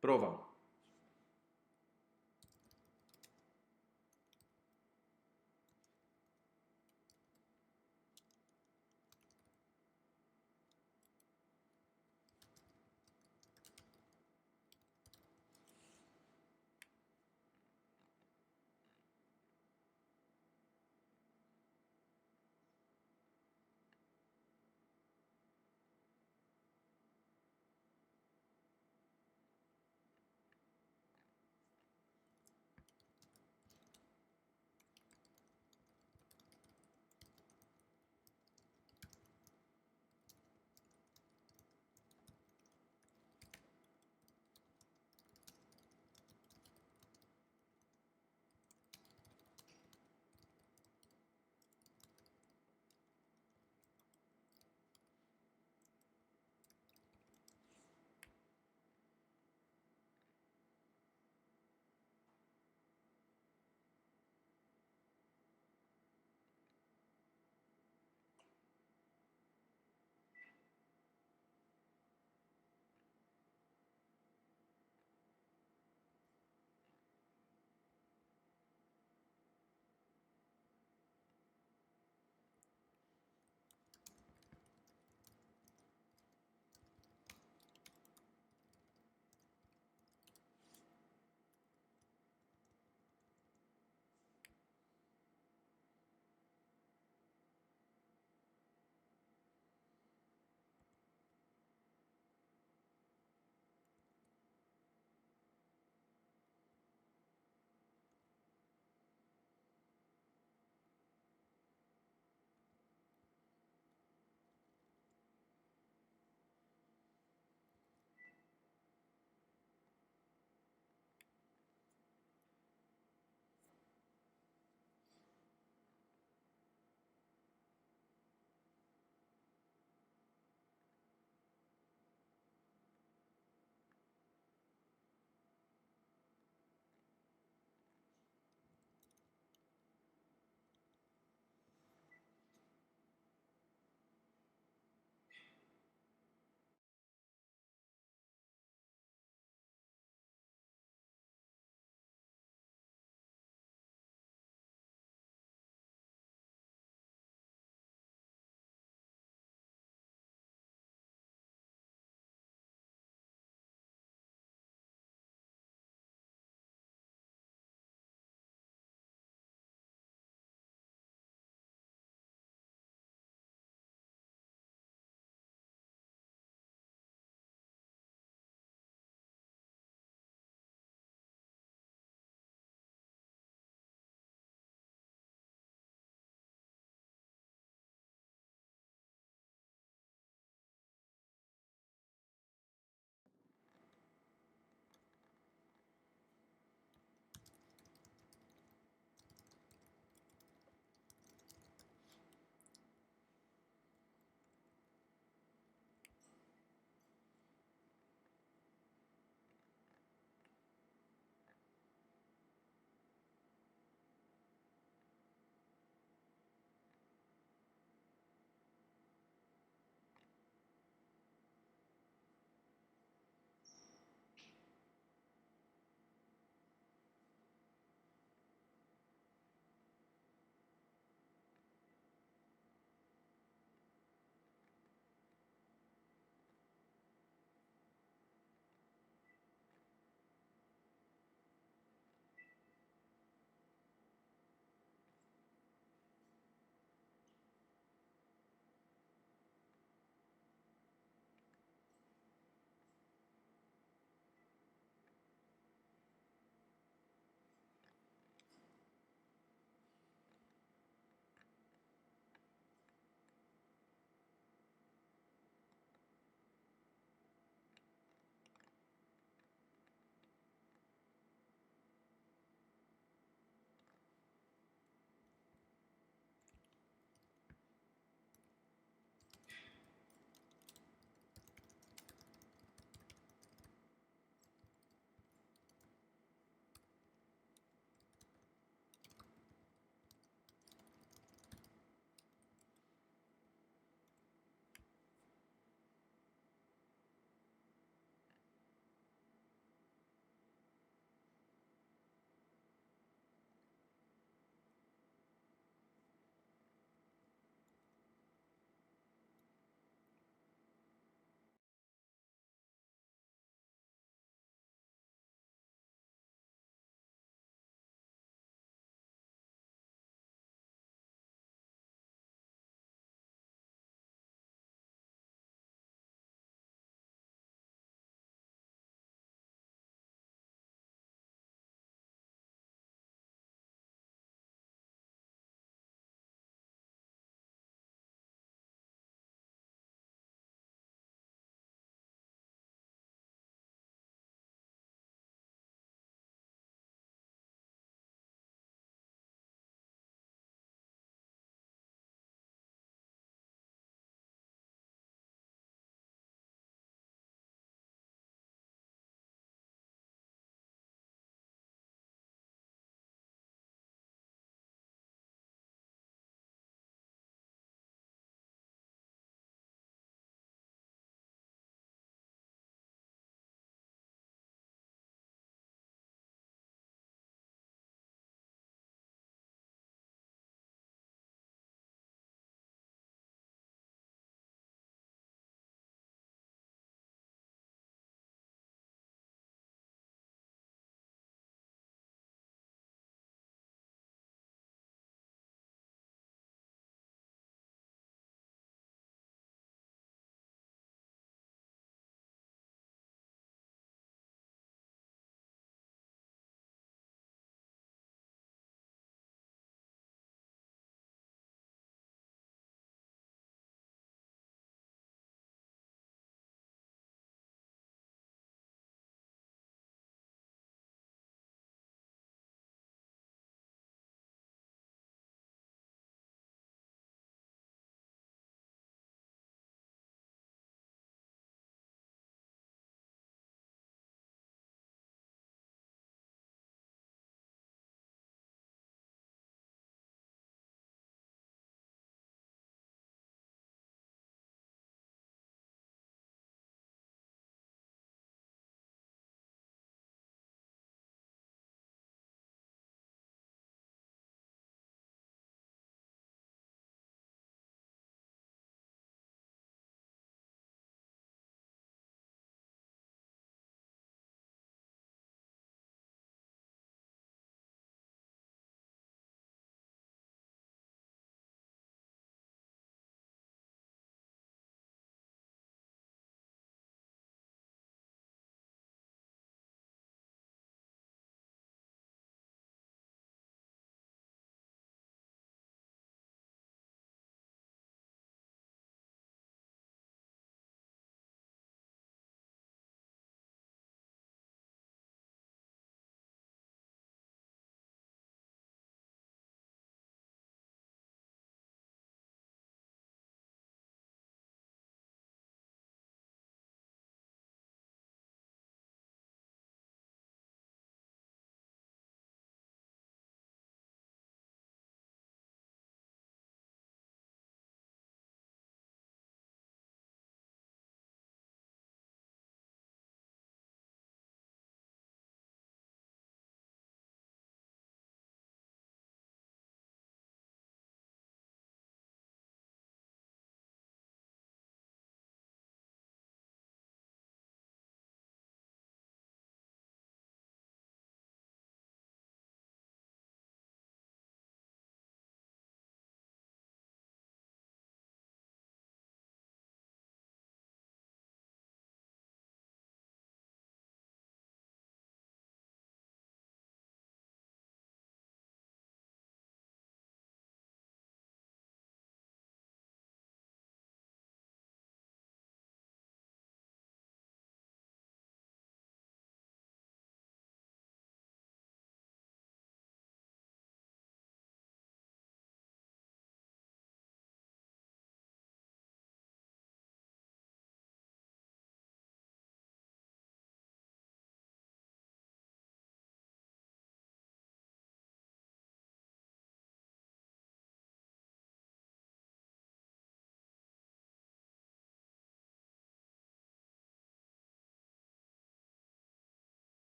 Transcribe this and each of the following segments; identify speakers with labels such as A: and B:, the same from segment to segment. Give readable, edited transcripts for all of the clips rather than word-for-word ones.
A: Prova.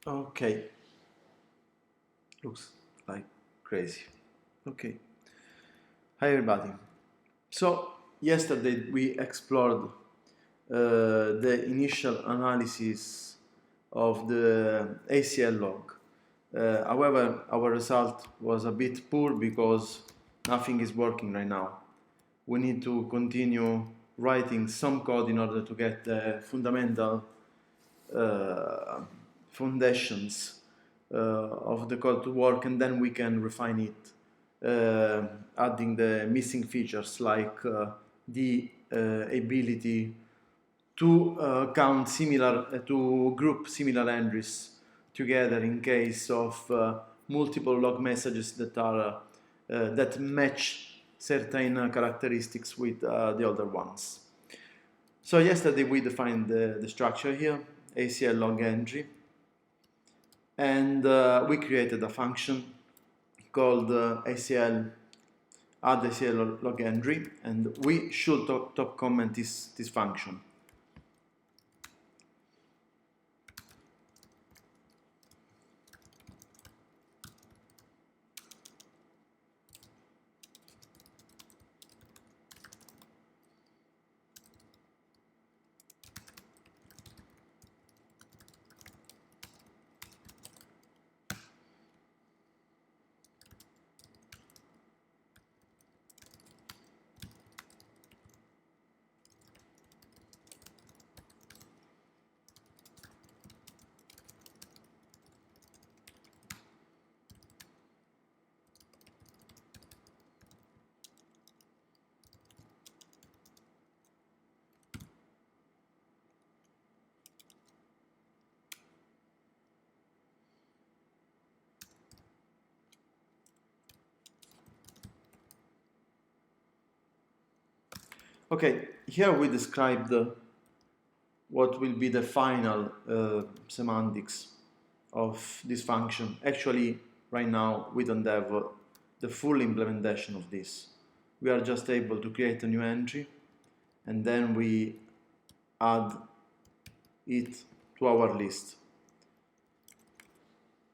A: Okay, looks like crazy. Okay, hi everybody. So yesterday we explored the initial analysis of the ACL log. However, our result was a bit poor because nothing is working right now. We need to continue writing some code in order to get the fundamental uh, foundations of the code to work, and then we can refine it, adding the missing features like the ability to count similar, to group similar entries together in case of multiple log messages that are that match certain characteristics with the other ones. So yesterday we defined the structure here, ACL log entry, and we created a function called ACL add ACL log entry, and we should top comment this function. Okay, here we described what will be the final semantics of this function. Actually, right now we don't have the full implementation of this. We are just able to create a new entry and then we add it to our list.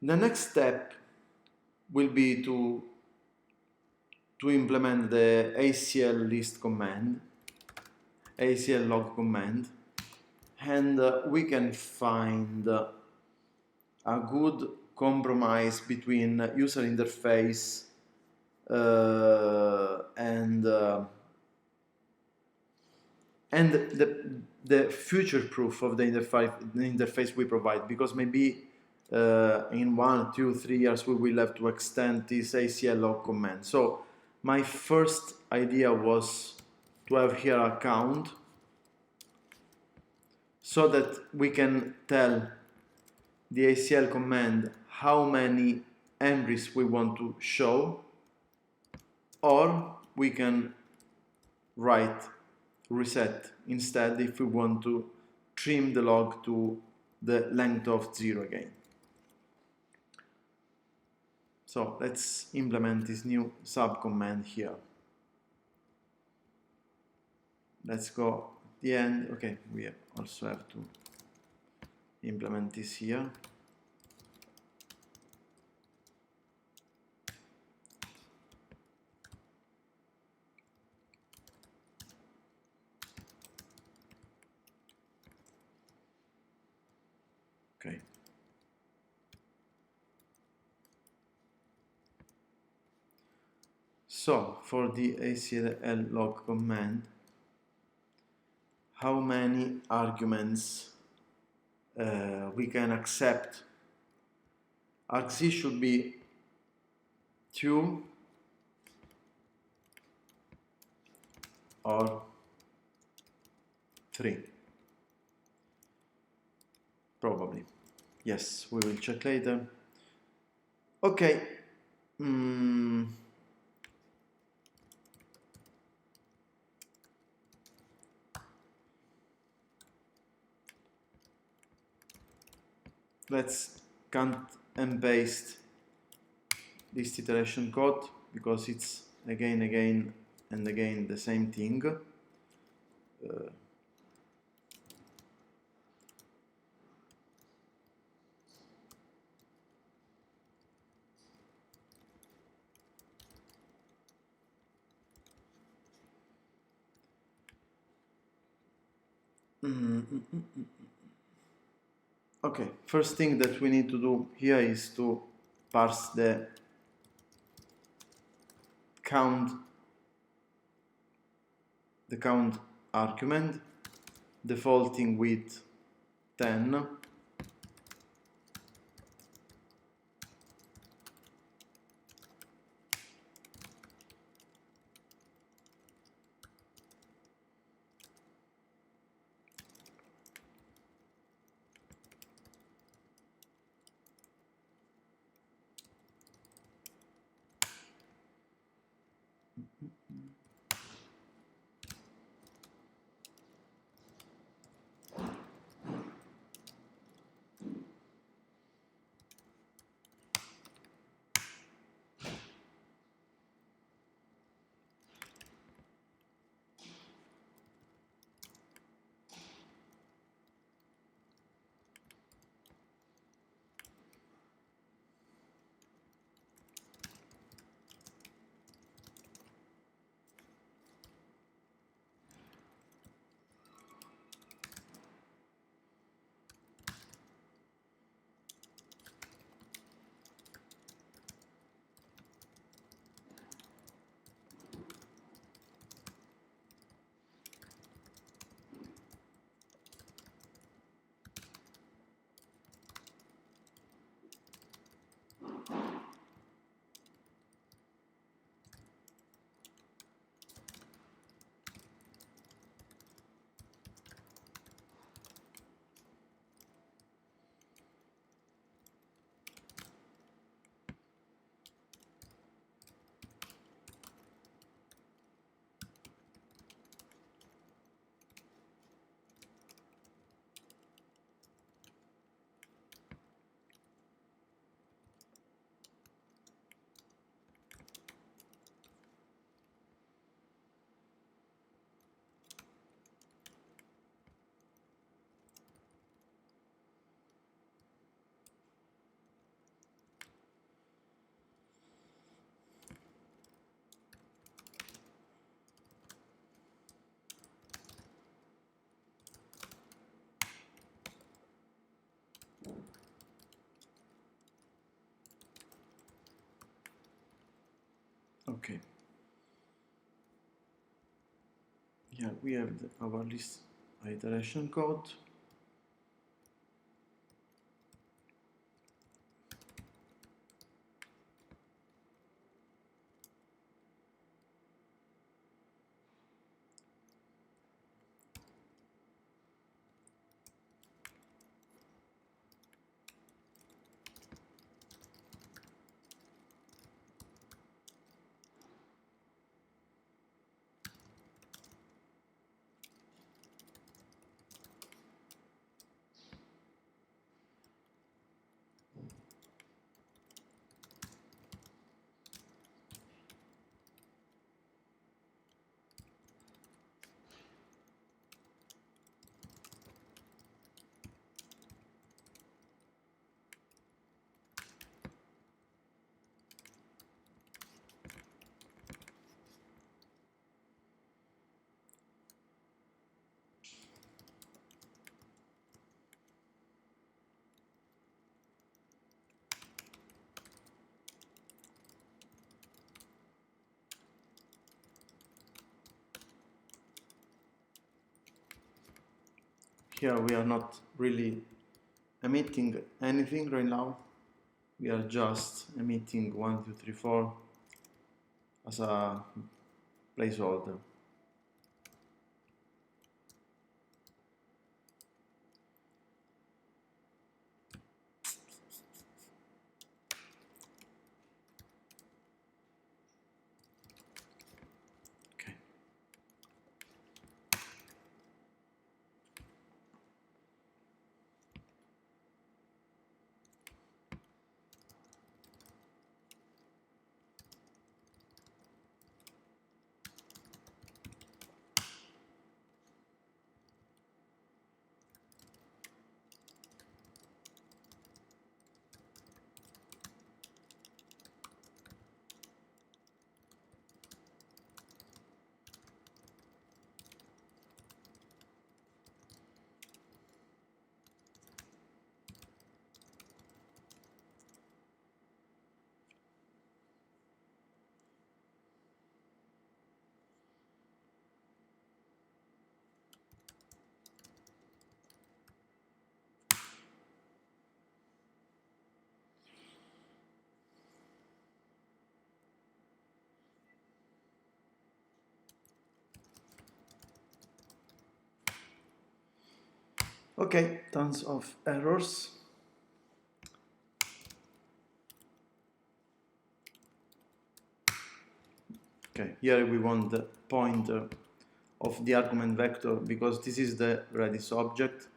A: The next step will be to implement the ACL list command, ACL log command, and we can find a good compromise between user interface and the future proof of the interface we provide, because maybe in 1, 2, 3 years we will have to extend this ACL log command. So my first idea was to have here a count so that we can tell the ACL command how many entries we want to show, or we can write reset instead if we want to trim the log to the length of 0 again. So let's implement this new sub command here. Let's go at the end. Okay, we also have to implement this here. Okay. So for the ACL log command, how many arguments we can accept? Argc should be 2 or 3. Probably. Yes, we will check later. Okay. Let's cut and paste this iteration code because it's again and again the same thing. Okay, first thing that we need to do here is to parse the count argument, defaulting with 10. Okay. Yeah, we have our list iteration code. Here we are not really emitting anything right now. We are just emitting 1, 2, 3, 4 as a placeholder. Okay. Okay, tons of errors. Okay, here we want the pointer of the argument vector because this is the Redis object,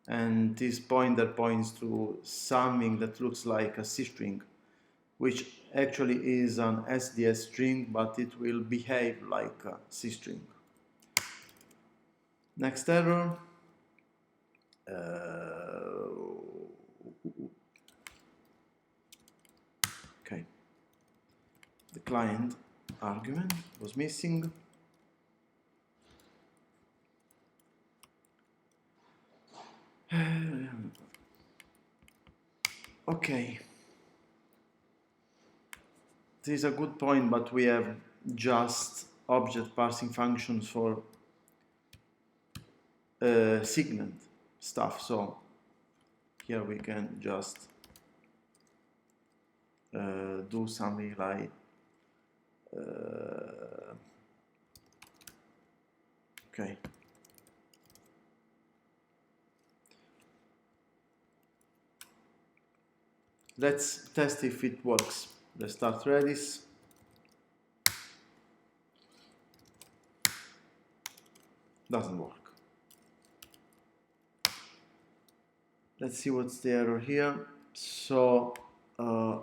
A: and this pointer points to something that looks like a C string, which actually is an SDS string, but it will behave like a C string. Next error. Okay, the client argument was missing. Okay, this is a good point, but we have just object parsing functions for segment stuff, so here we can just do something like okay, let's test if it works. Let's start Redis. Doesn't work. Let's see what's the error here. So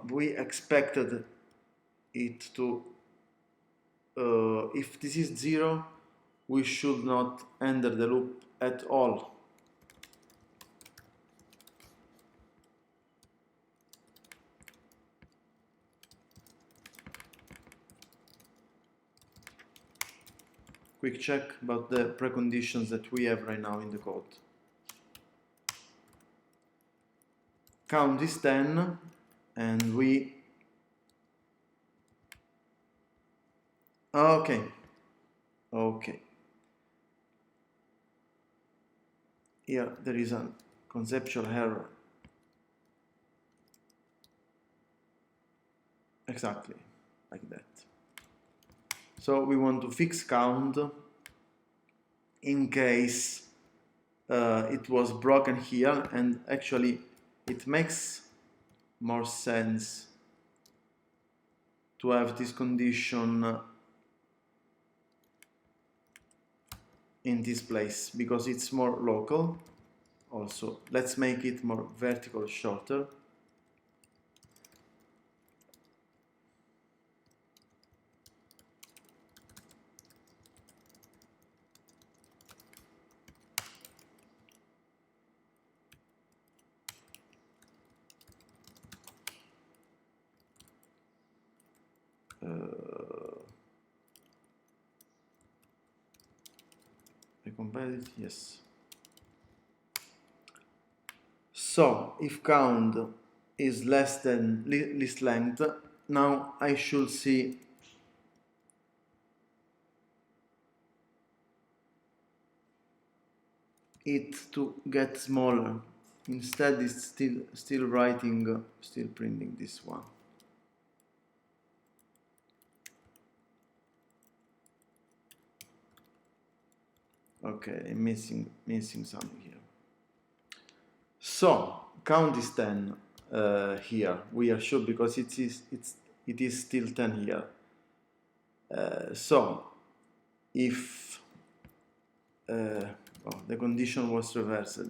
A: we expected it to if this is 0, we should not enter the loop at all. Quick check about the preconditions that we have right now in the code. Count is 10, and we okay. Here there is a conceptual error. Exactly like that. So we want to fix count in case it was broken here, and actually it makes more sense to have this condition in this place because it's more local. Also, let's make it more vertical, shorter. Recompile it, yes. So if count is less than list length, now I should see it to get smaller. Instead, it's still writing, still printing this one. Okay, I'm missing something here. So count is 10 here. We are sure because it is still 10 here. So if the condition was reversed,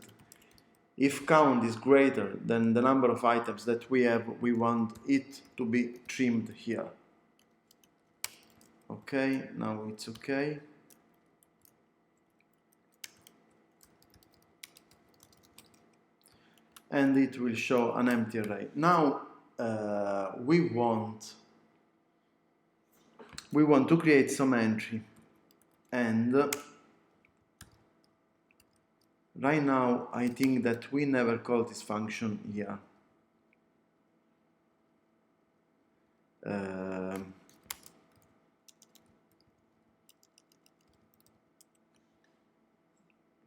A: if count is greater than the number of items that we have, we want it to be trimmed here. Okay, now it's okay. And it will show an empty array. Now we want to create some entry, and right now I think that we never call this function here.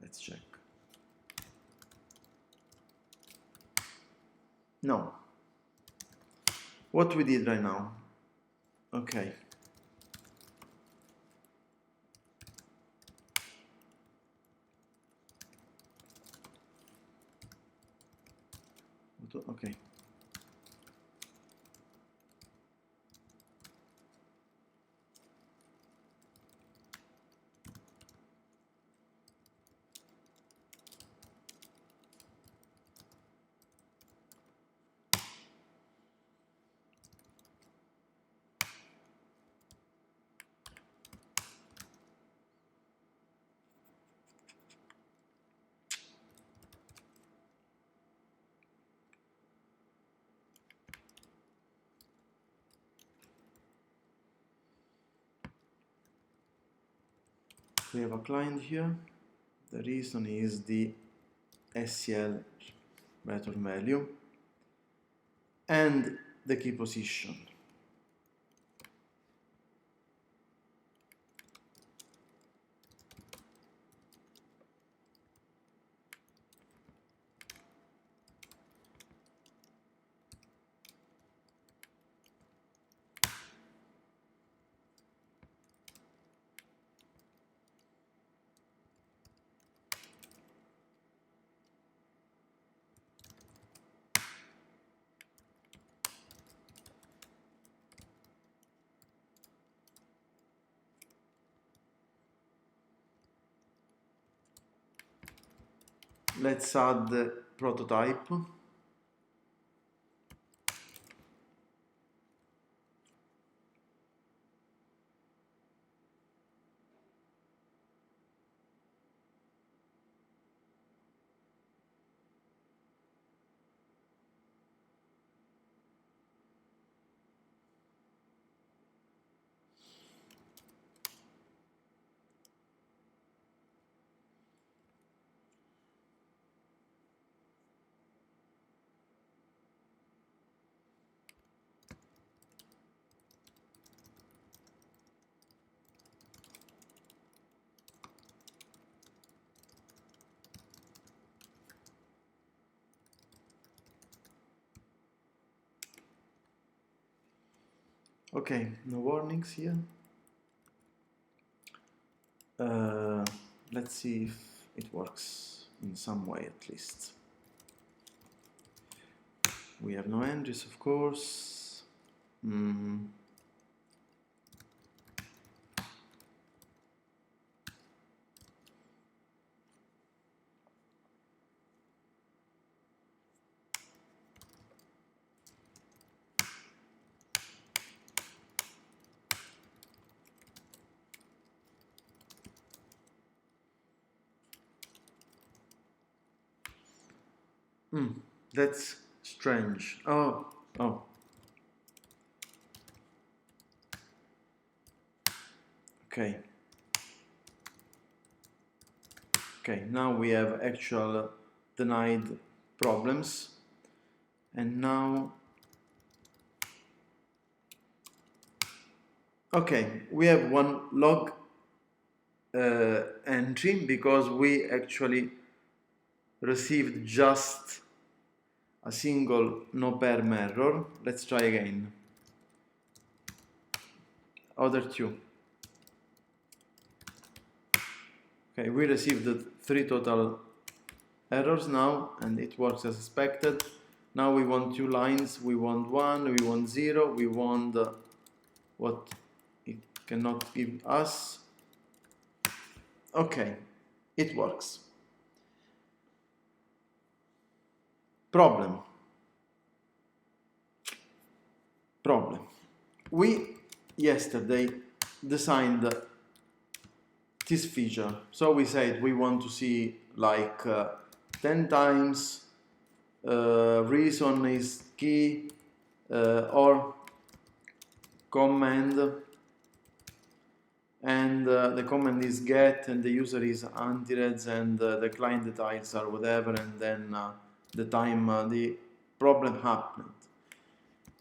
A: Let's check. No. What we did right now. Okay. Okay. We have a client here. The reason is the ACL return value and the key position. Let's add the prototype. Okay, no warnings here. Let's see if it works in some way at least. We have no entries, of course. That's strange. Oh. Okay. Okay, now we have actual denied problems. And now, okay, we have one log entry because we actually received just a single no perm error. Let's try again. Other two. Okay, we received 3 total errors now, and it works as expected. Now we want 2 lines. We want 1, we want 0, we want what it cannot give us. Okay, it works. Problem. We yesterday designed this feature. So we said we want to see like 10 times reason is key or command, and the command is get, and the user is anti-reds, and the client details are whatever, and then the time the problem happened.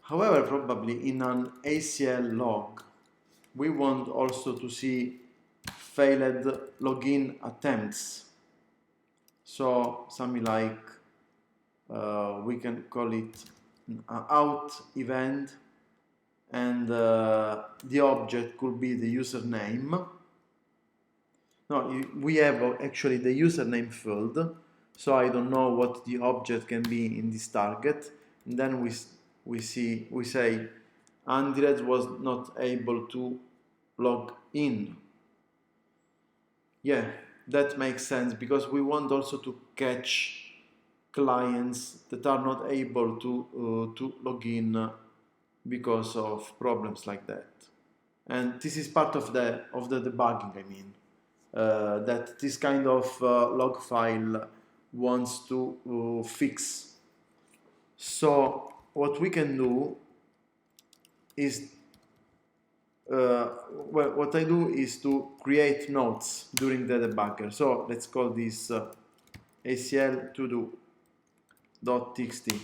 A: However, probably in an ACL log, we want also to see failed login attempts. So something like we can call it an out event, and the object could be the username. No, we have actually the username field. so I don't know what the object can be in this target. And then we say Andres was not able to log in. Yeah, that makes sense, because we want also to catch clients that are not able to log in because of problems like that. And this is part of the debugging. I mean, that this kind of log file wants to fix. So what we can do is, well, what I do is to create notes during the debugger. So let's call this ACL to do.txt,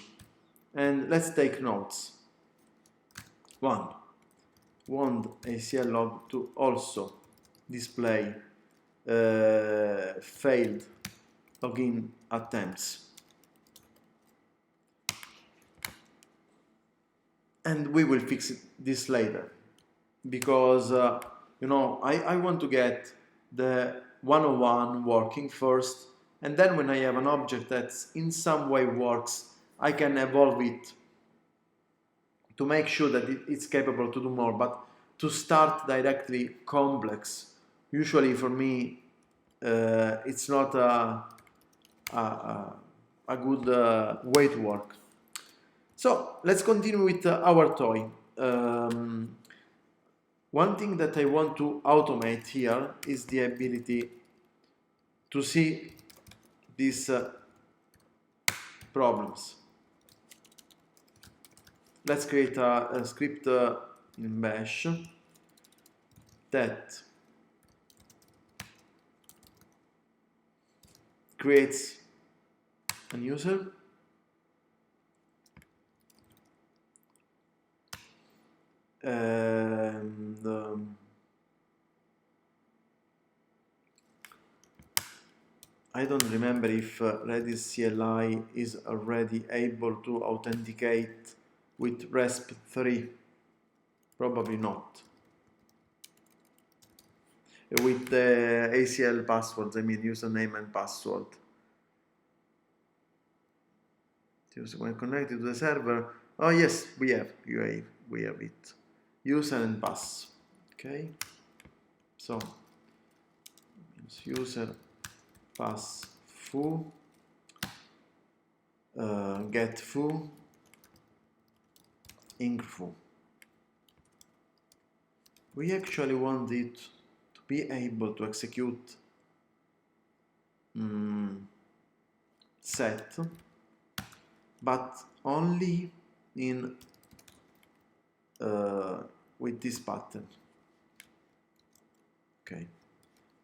A: and let's take notes. One, want ACL log to also display failed login attempts, and we will fix this later, because you know, I want to get the 101 working first, and then when I have an object that in some way works, I can evolve it to make sure that it's capable to do more. But to start directly complex, usually for me, it's not a good way to work. So let's continue with our toy. One thing that I want to automate here is the ability to see these problems. Let's create a script in Bash that creates a user, and I don't remember if Redis CLI is already able to authenticate with RESP3. Probably not. With the ACL passwords, I mean username and password. When connected to the server, oh yes, we have it. User and pass. Okay. So user pass foo, get foo, inc foo. We actually want it to be able to execute set, but only in with this pattern. Okay,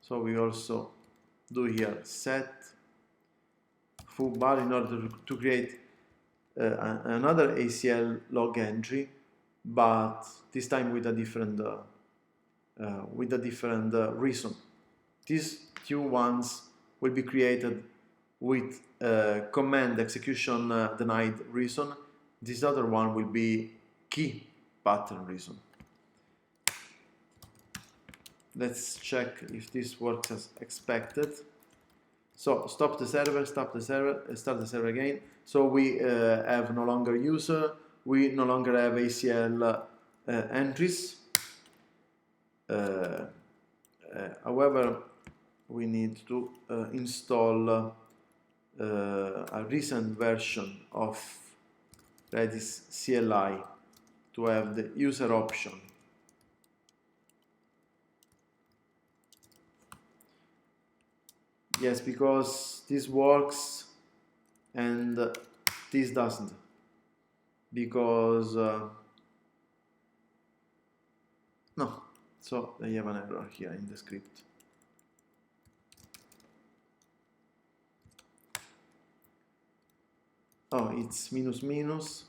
A: so we also do here set foo bar in order to create another ACL log entry, but this time with a different reason. These two ones will be created with command execution denied reason. This other one will be key pattern reason. Let's check if this works as expected. So stop the server, start the server again. So we have no longer user, we no longer have ACL entries. However, we need to install a recent version of Redis CLI to have the user option. Yes, because this works and this doesn't, because no, so I have an error here in the script. Oh, it's minus minus,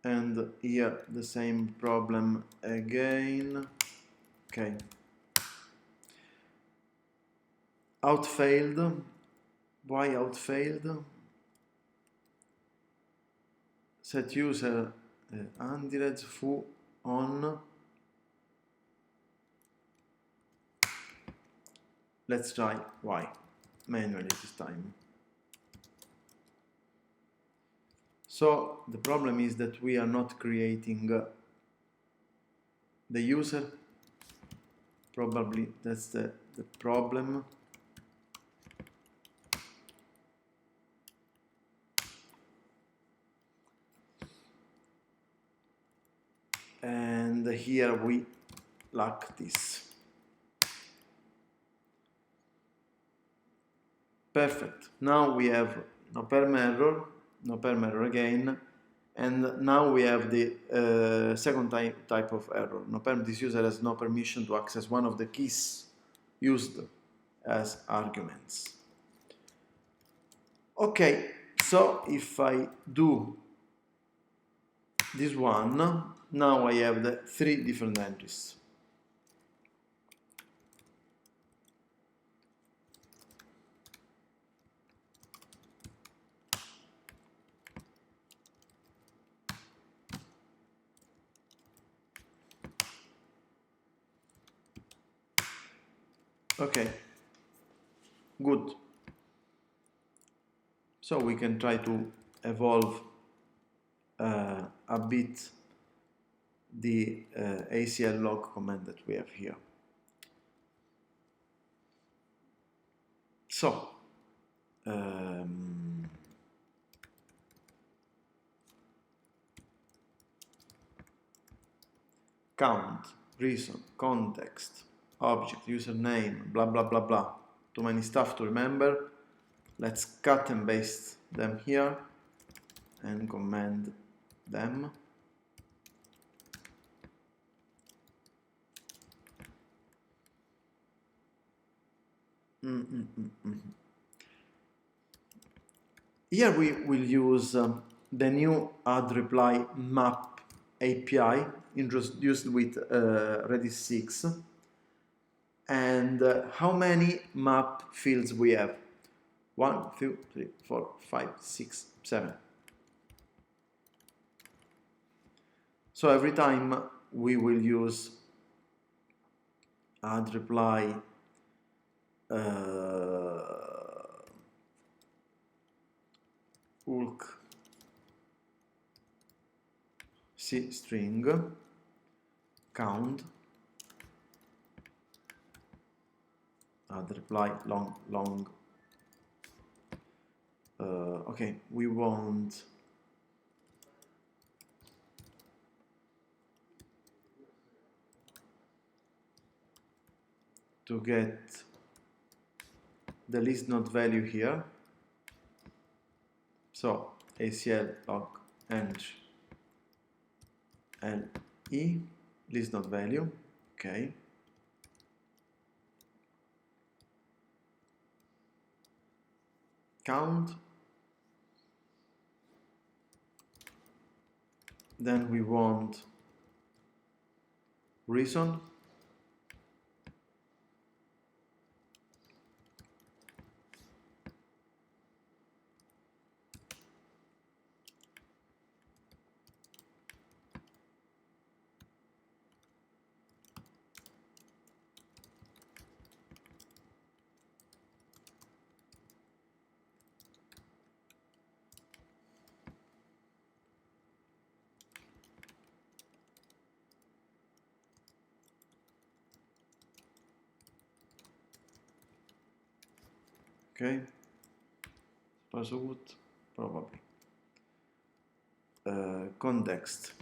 A: and here the same problem again. Okay. Out failed. Why out failed? Set user Andres foo on. let's try Y manually this time. So the problem is that we are not creating the user. Probably that's the problem. And here we lack this. Perfect. Now we have no perm error again, and now we have the second type of error. No perm, this user has no permission to access one of the keys used as arguments. Okay, so if I do this one, now I have the 3 different entries. Okay, good. So we can try to evolve a bit the ACL log command that we have here. So count, reason, context, object, username, blah blah blah blah. Too many stuff to remember. Let's cut and paste them here and command them. Here we will use the new add reply map API introduced with Redis 6. And how many map fields we have? 1, 2, 3, 4, 5, 6, 7. So every time we will use add reply ulk c string count add reply long. Okay, we want to get the list node value here. So ACL log entry LE list node value. Okay. Count. Then we want reason. Okay, so good, probably. Context.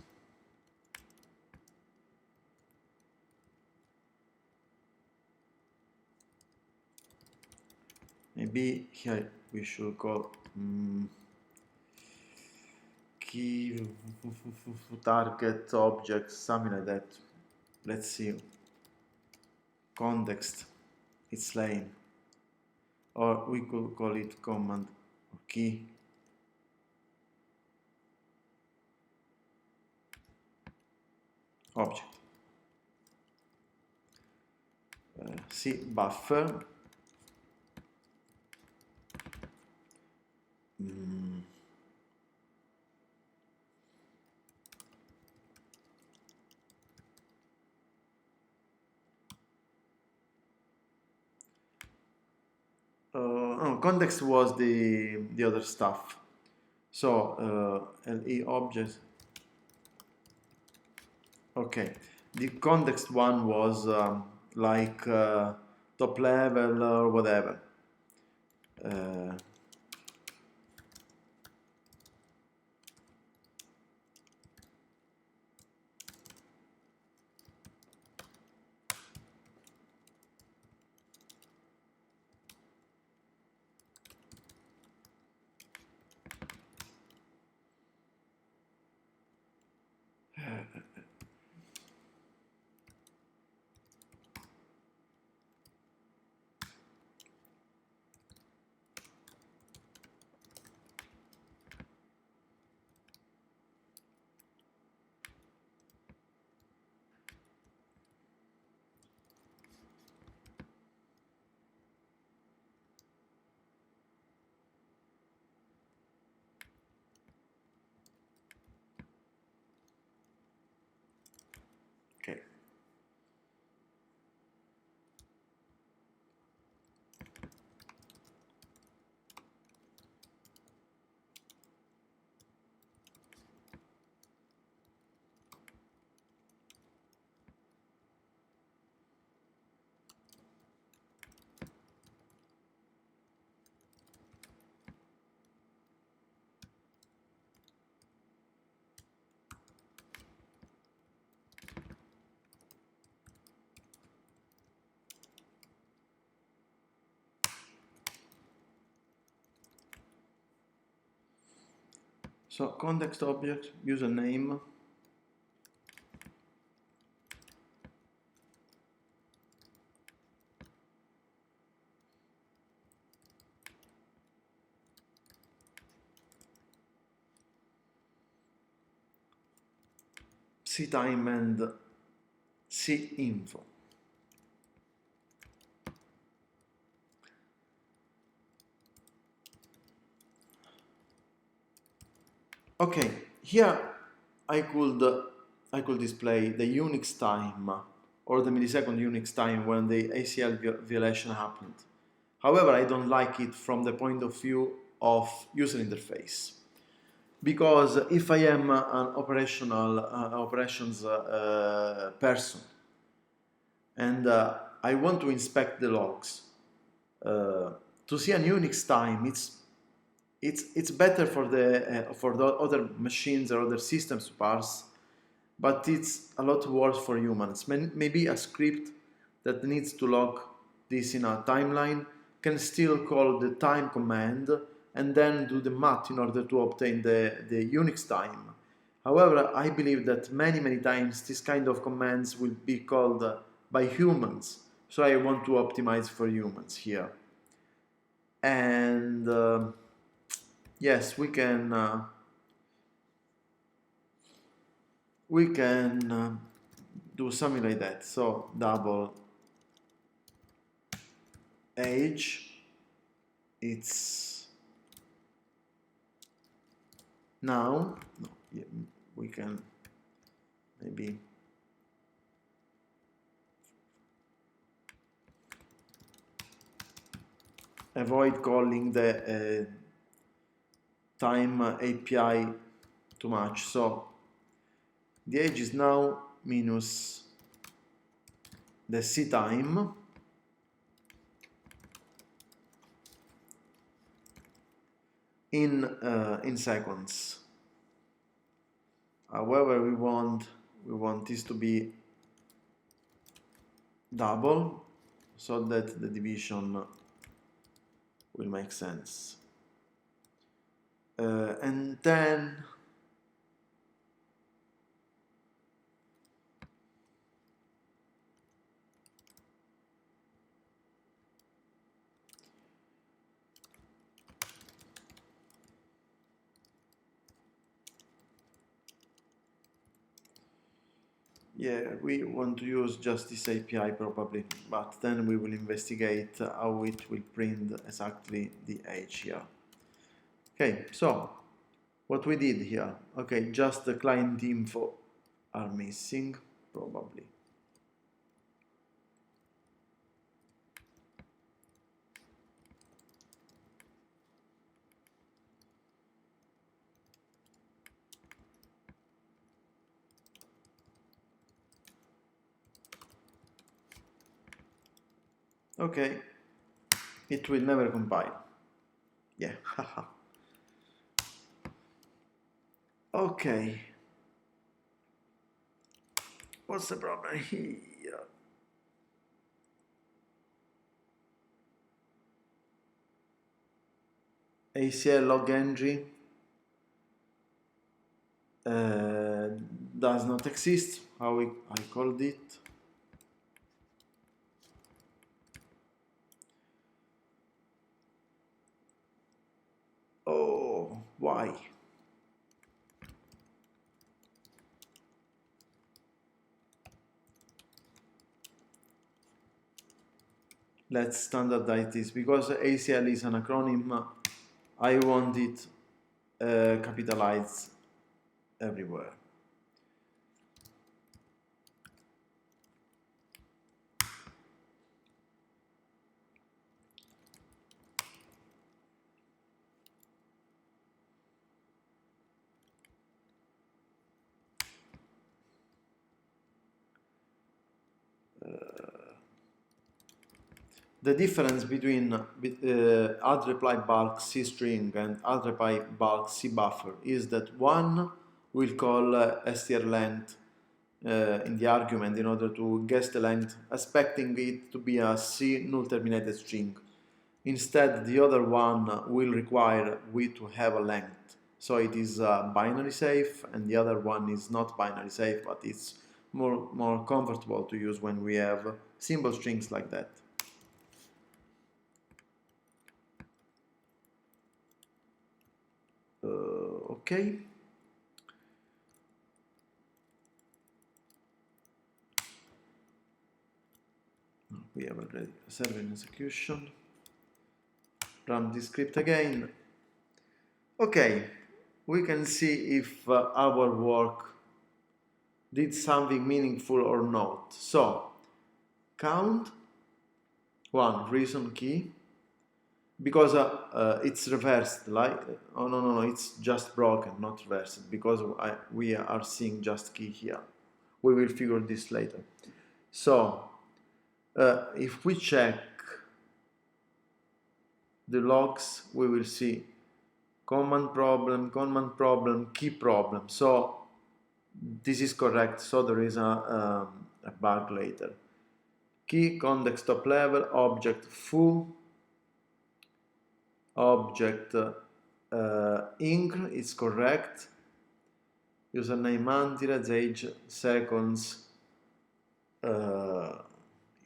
A: Maybe here we should call key target object, something like that. Let's see. Context, it's lame. Or we could call it command or key. Object. C buffer. no, context was the other stuff. So LE object. Okay, the context one was like top level or whatever. Uh, okay. So context object, username, ctime and cinfo. Okay, here I could display the Unix time or the millisecond Unix time when the ACL violation happened. However, I don't like it from the point of view of user interface, because if I am an operations person and I want to inspect the logs, to see an Unix time, it's better for the other machines or other systems to parse, but it's a lot worse for humans. Maybe a script that needs to log this in a timeline can still call the time command and then do the math in order to obtain the Unix time. However, I believe that many times this kind of commands will be called by humans, so I want to optimize for humans here. And yes, we can do something like that. So double age, it's now. No, yeah, we can maybe avoid calling the time API too much. So the age is now minus the C time in seconds. However, we want this to be double so that the division will make sense. And then yeah, we want to use just this API probably, but then we will investigate how it will print exactly the age here. Okay, so what we did here, okay, just the client info are missing probably. Okay, it will never compile. Yeah, haha. Okay, what's the problem here? ACL log entry does not exist. How I called it? Oh, why? Let's standardize this because ACL is an acronym. I want it capitalized everywhere. The difference between add reply bulk C string and add reply bulk C buffer is that one will call str length in the argument in order to guess the length, expecting it to be a C null terminated string. Instead, the other one will require we to have a length. So it is binary safe, and the other one is not binary safe, but it's more comfortable to use when we have simple strings like that. Okay. We have already a server in execution. Run this script again. Okay, we can see if our work did something meaningful or not. So, count one reason key because it's reversed. Like oh no, it's just broken, not reversed because we are seeing just key here. We will figure this later. So, if we check the logs, we will see command problem, key problem. So this is correct. So there is a bug later. Key context top level object foo object ing is correct. Username antirez age seconds.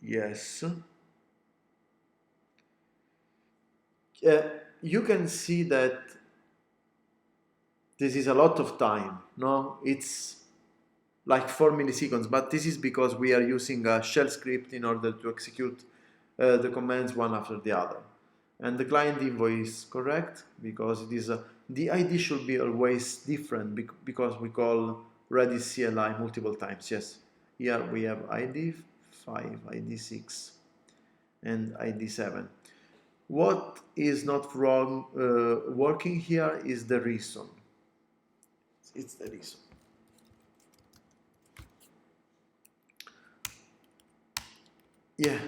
A: Yes. You can see that this is a lot of time. No, it's like 4 milliseconds, but this is because we are using a shell script in order to execute the commands one after the other. And the client info is correct because it is the ID should be always different because we call Redis CLI multiple times. Yes, here we have ID 5, ID 6, and ID 7. What is not wrong working here is the reason. It's the reason. Yeah,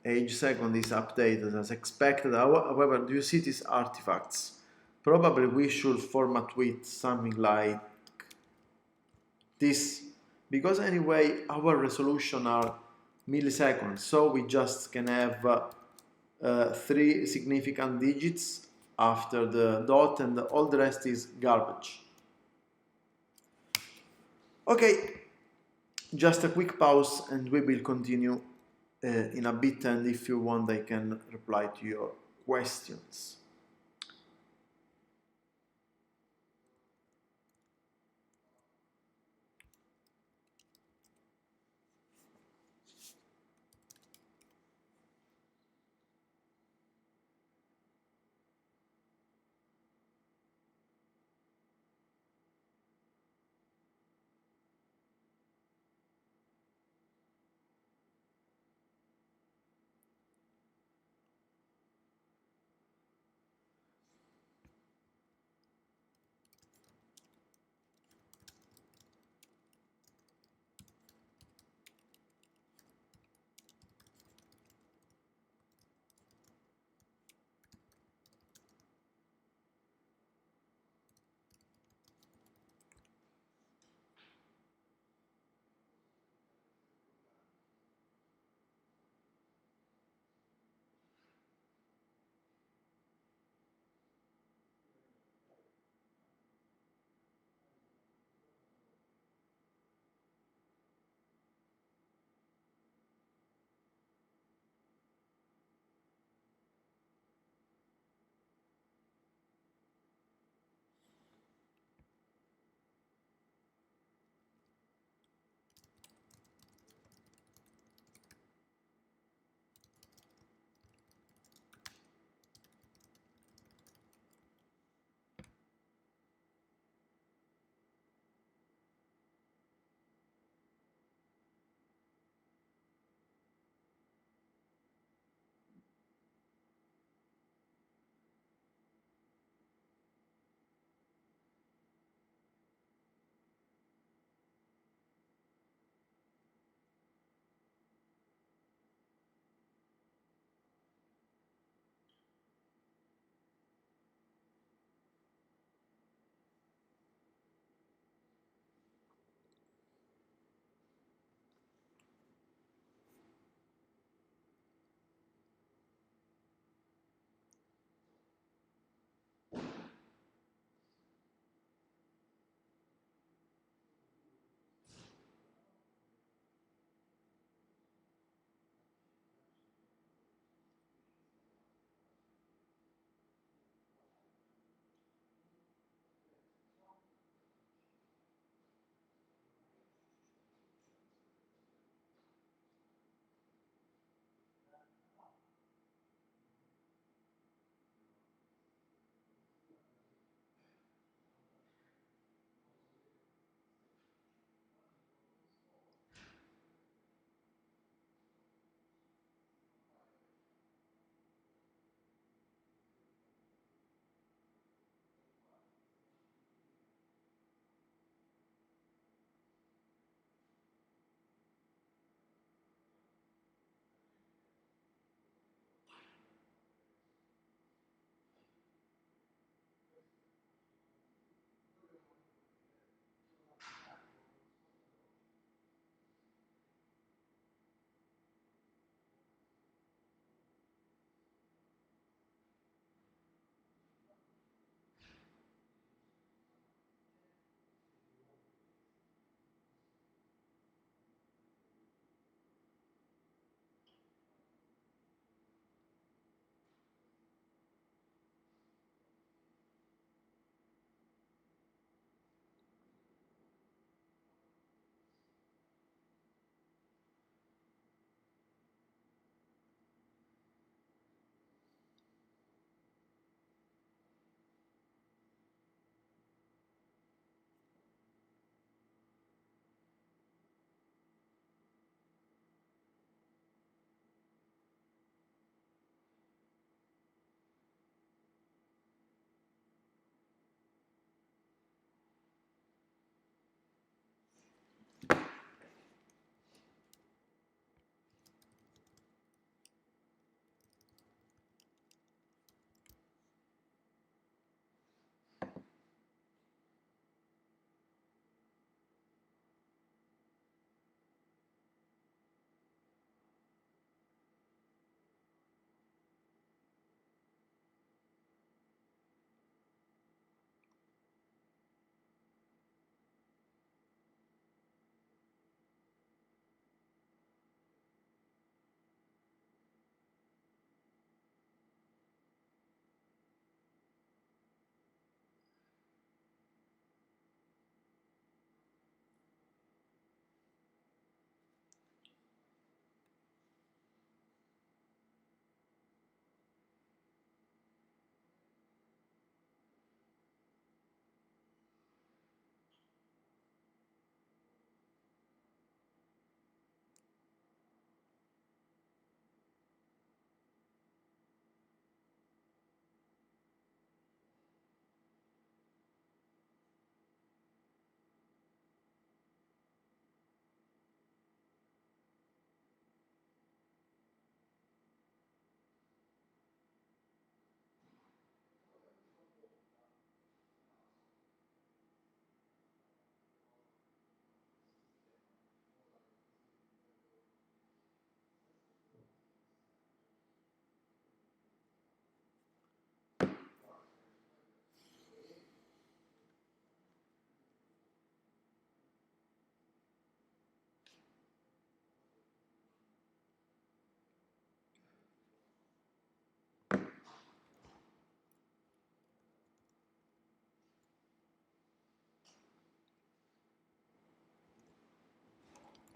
A: age second is updated as expected. However, do you see these artifacts? Probably we should format with something like this, because anyway our resolution are milliseconds, so we just can have 3 significant digits after the dot and all the rest is garbage. Okay, just a quick pause and we will continue in a bit, and if you want I can reply to your questions.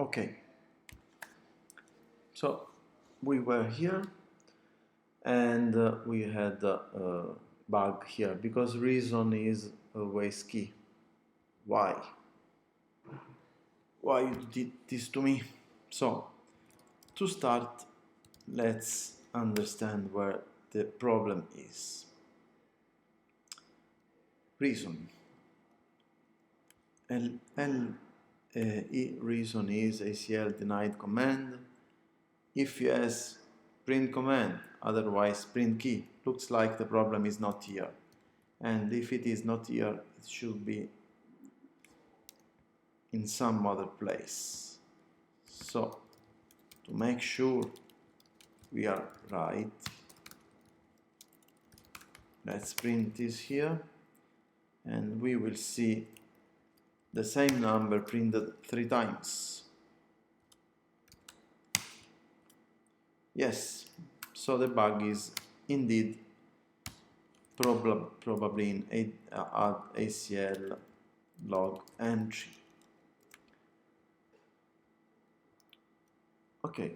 A: Okay, so we were here and we had a bug here because reason is always key. Why you did this to me? So to start, let's understand where the problem is. Reason. Reason is ACL denied command. If yes, print command, otherwise print key. Looks like the problem is not here. And if it is not here, it should be in some other place. So, to make sure we are right, let's print this here, and we will see the same number printed 3 times. Yes, so the bug is indeed probably in add ACL log entry. Okay.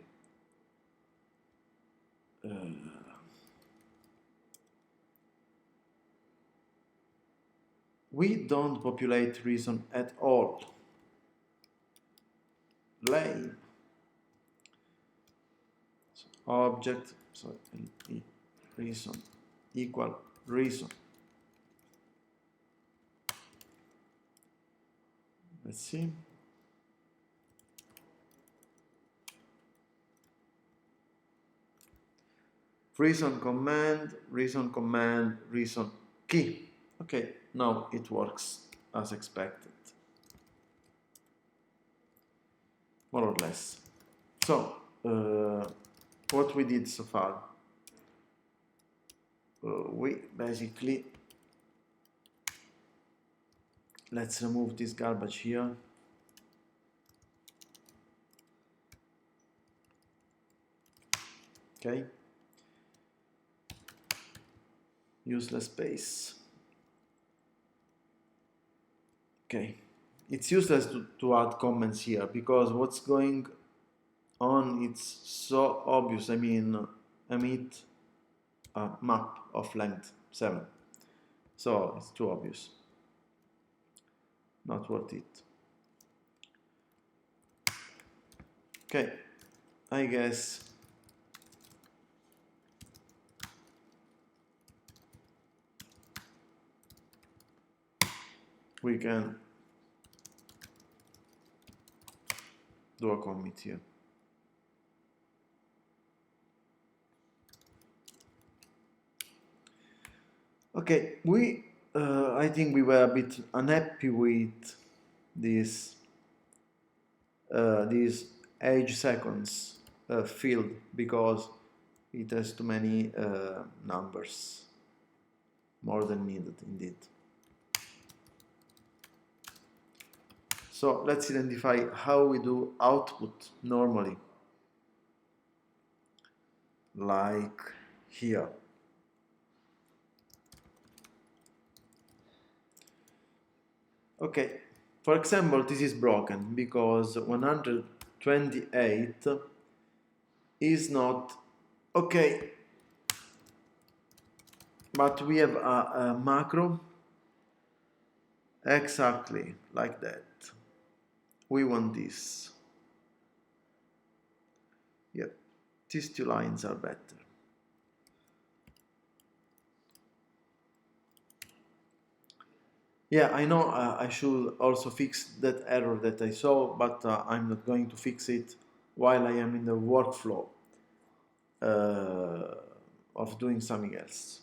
A: We don't populate reason at all. Lame. So object, so reason equal reason. Let's see. Reason command, reason key. Okay, now it works as expected. More or less. So, what we did so far? We basically, let's remove this garbage here. Okay. Useless space. Okay. It's useless to add comments here because what's going on, it's so obvious. I mean, emit a map of length 7. So it's too obvious. Not worth it. Okay, I guess we can do a commit here. Okay, I think we were a bit unhappy with this age seconds field because it has too many numbers, more than needed indeed. So let's identify how we do output normally, like here. Okay, for example, this is broken because 128 is not okay, but we have a macro exactly like that. We want this. Yep, these 2 lines are better. Yeah, I know I should also fix that error that I saw, but I'm not going to fix it while I am in the workflow of doing something else.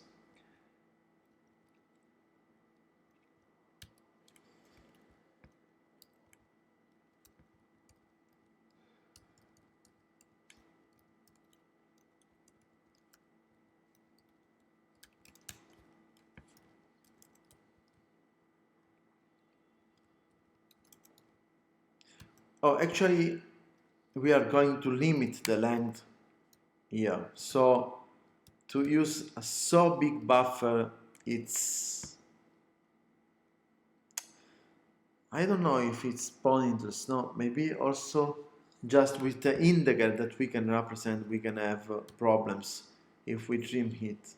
A: Oh, actually, we are going to limit the length here. So to use a so big buffer, I don't know if it's pointless. No, maybe also just with the integer that we can represent, we can have problems if we trim it.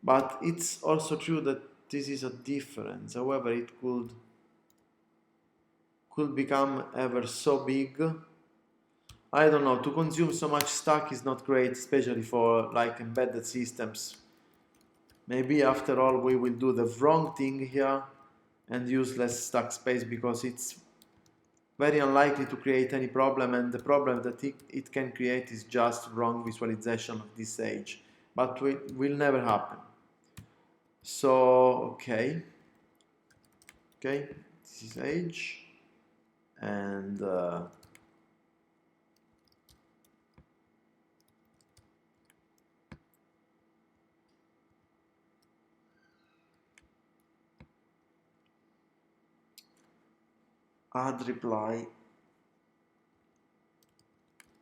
A: But it's also true that this is a difference. However, it could become ever so big. I don't know, to consume so much stack is not great, especially for like embedded systems. Maybe after all we will do the wrong thing here and use less stack space, because it's very unlikely to create any problem, and the problem that it can create is just wrong visualization of this age, but will never happen. So okay, this is age, and add reply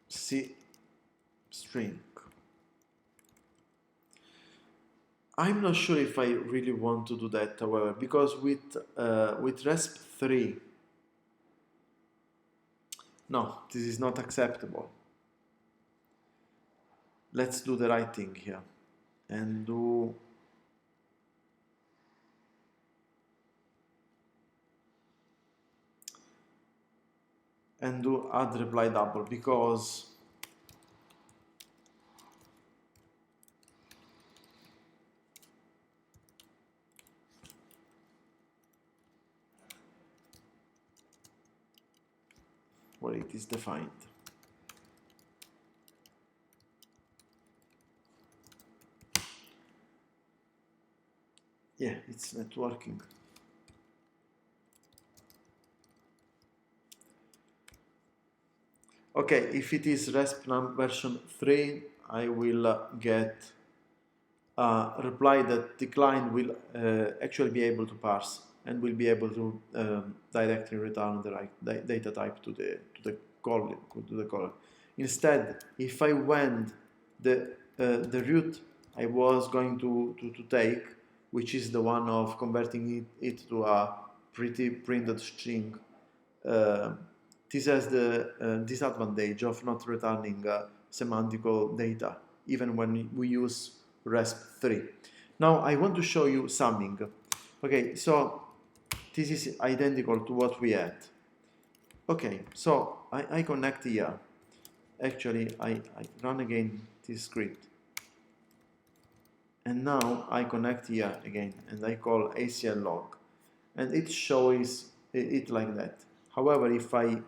A: C string. I'm not sure if I really want to do that, however, because with RESP 3, no, this is not acceptable. Let's do the right thing here and do add reply double, because where it is defined. Yeah, it's not working. Okay, if it is RESP version 3, I will get a reply that the client will actually be able to parse and will be able to directly return the right data type to the caller. Instead, if I went the route I was going to take, which is the one of converting it to a pretty printed string, this has the disadvantage of not returning semantical data, even when we use RESP 3. Now I want to show you something. Okay, so this is identical to what we had. Okay, so I connect here. Actually, I run again this script. And now I connect here again and I call ACL log. And it shows it like that. However, if I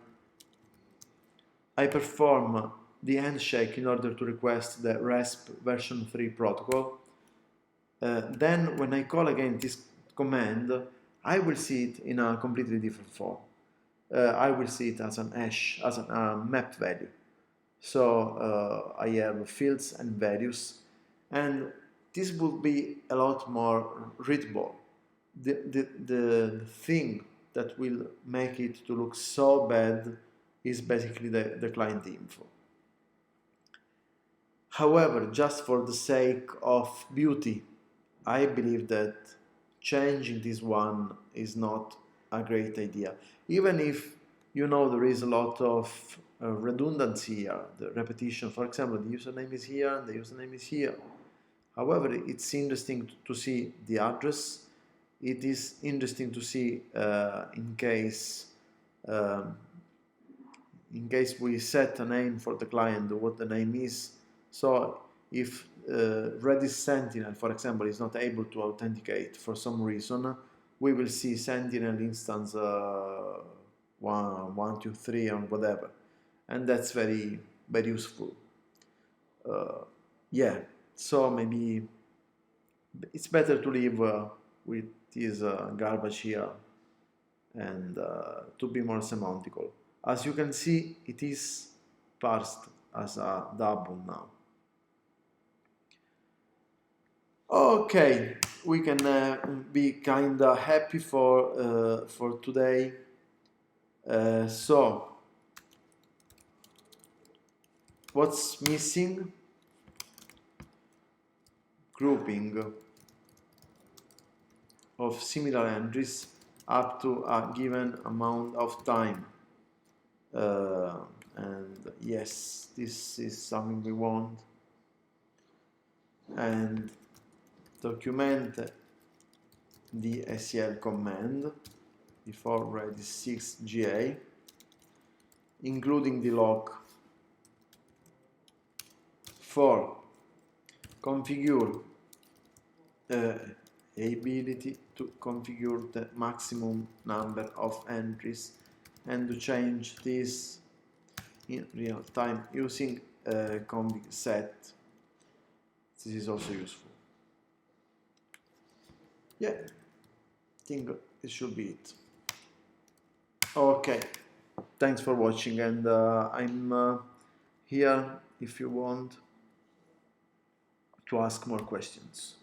A: perform the handshake in order to request the RESP version 3 protocol, then when I call again this command, I will see it in a completely different form. I will see it as an hash, as a map value. So I have fields and values, and this will be a lot more readable. The thing that will make it to look so bad is basically the client info. However, just for the sake of beauty, I believe that changing this one is not a great idea. Even if you know there is a lot of redundancy here, the repetition. For example, the username is here and the username is here. However, it's interesting to see the address. It is interesting to see in case we set a name for the client, what the name is. So if Redis Sentinel, for example, is not able to authenticate for some reason, we will see Sentinel instance 1, 2, 3, or whatever, and that's very, very useful. Yeah, so maybe it's better to live with this garbage here and to be more semantical. As you can see, it is parsed as a double now. Okay, we can be kinda happy for today. So, what's missing? Grouping of similar entries up to a given amount of time, and yes, this is something we want, and document the ACL command before Redis 6 GA, including the log for configure ability to configure the maximum number of entries and to change this in real time using config set. This is also useful. Yeah, I think this should be it. Okay, thanks for watching, and I'm here if you want to ask more questions.